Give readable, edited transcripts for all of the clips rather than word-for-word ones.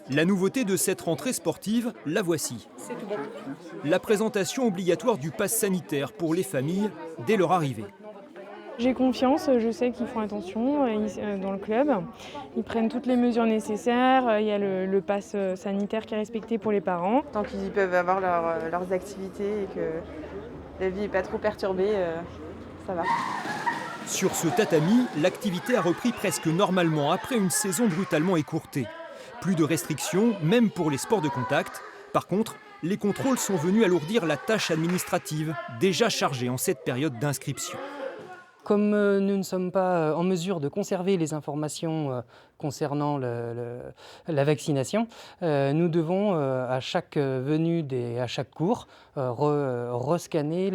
La nouveauté de cette rentrée sportive, la voici. La présentation obligatoire du pass sanitaire pour les familles dès leur arrivée. J'ai confiance, je sais qu'ils font attention dans le club. Ils prennent toutes les mesures nécessaires. Il y a le pass sanitaire qui est respecté pour les parents. Tant qu'ils peuvent avoir leurs activités et que la vie n'est pas trop perturbée, ça va. Sur ce tatami, l'activité a repris presque normalement après une saison brutalement écourtée. Plus de restrictions, même pour les sports de contact. Par contre, les contrôles sont venus alourdir la tâche administrative, déjà chargée en cette période d'inscription. Comme nous ne sommes pas en mesure de conserver les informations concernant la vaccination, nous devons à chaque venue à chaque cours rescanner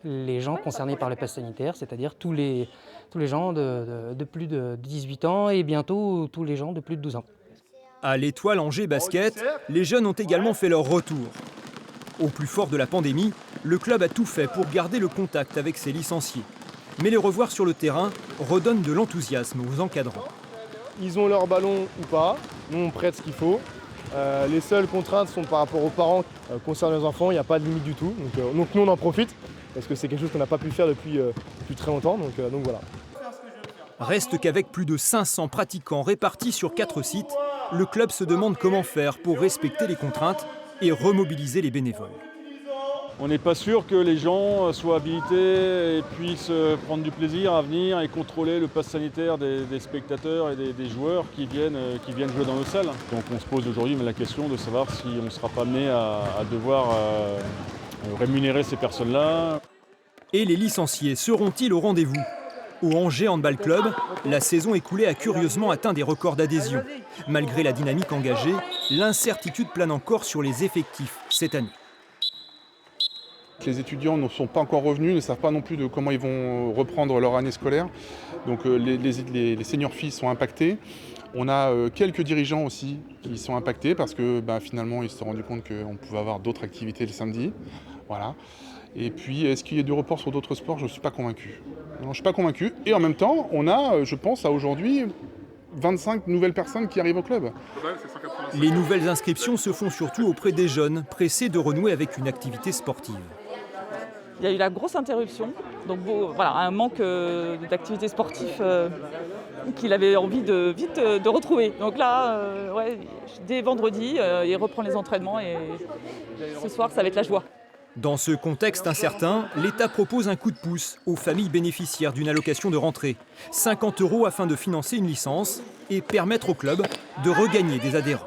les gens concernés par le pass sanitaire, c'est-à-dire tous les gens de plus de 18 ans et bientôt tous les gens de plus de 12 ans. À l'Étoile Angers Basket, les jeunes ont également fait leur retour. Au plus fort de la pandémie, le club a tout fait pour garder le contact avec ses licenciés. Mais les revoir sur le terrain redonne de l'enthousiasme aux encadrants. Ils ont leur ballon ou pas, nous on prête ce qu'il faut. Les seules contraintes sont par rapport aux parents. Concernant les enfants, il n'y a pas de limite du tout. Donc nous on en profite, parce que c'est quelque chose qu'on n'a pas pu faire depuis très longtemps. Donc voilà. Reste qu'avec plus de 500 pratiquants répartis sur 4 sites, le club se demande comment faire pour respecter les contraintes et remobiliser les bénévoles. On n'est pas sûr que les gens soient habilités et puissent prendre du plaisir à venir et contrôler le pass sanitaire des spectateurs et des joueurs qui viennent jouer dans nos salles. Donc on se pose aujourd'hui la question de savoir si on ne sera pas amené à devoir rémunérer ces personnes-là. Et les licenciés seront-ils au rendez-vous ? Au Angers Handball Club, la saison écoulée a curieusement atteint des records d'adhésion. Malgré la dynamique engagée, l'incertitude plane encore sur les effectifs cette année. Les étudiants ne sont pas encore revenus, ne savent pas non plus de comment ils vont reprendre leur année scolaire. Donc les seniors filles sont impactées. On a quelques dirigeants aussi qui sont impactés parce que finalement ils se sont rendus compte qu'on pouvait avoir d'autres activités le samedi. Voilà. Et puis est-ce qu'il y a du report sur d'autres sports? Je ne suis pas convaincu. Non, je ne suis pas convaincu. Et en même temps, on a, je pense, à aujourd'hui 25 nouvelles personnes qui arrivent au club. Les nouvelles inscriptions se font surtout auprès des jeunes, pressés de renouer avec une activité sportive. Il y a eu la grosse interruption, donc voilà, un manque d'activité sportive qu'il avait envie de vite de retrouver. Donc là, dès vendredi, il reprend les entraînements et ce soir, ça va être la joie. Dans ce contexte incertain, l'État propose un coup de pouce aux familles bénéficiaires d'une allocation de rentrée. 50 € afin de financer une licence et permettre au club de regagner des adhérents.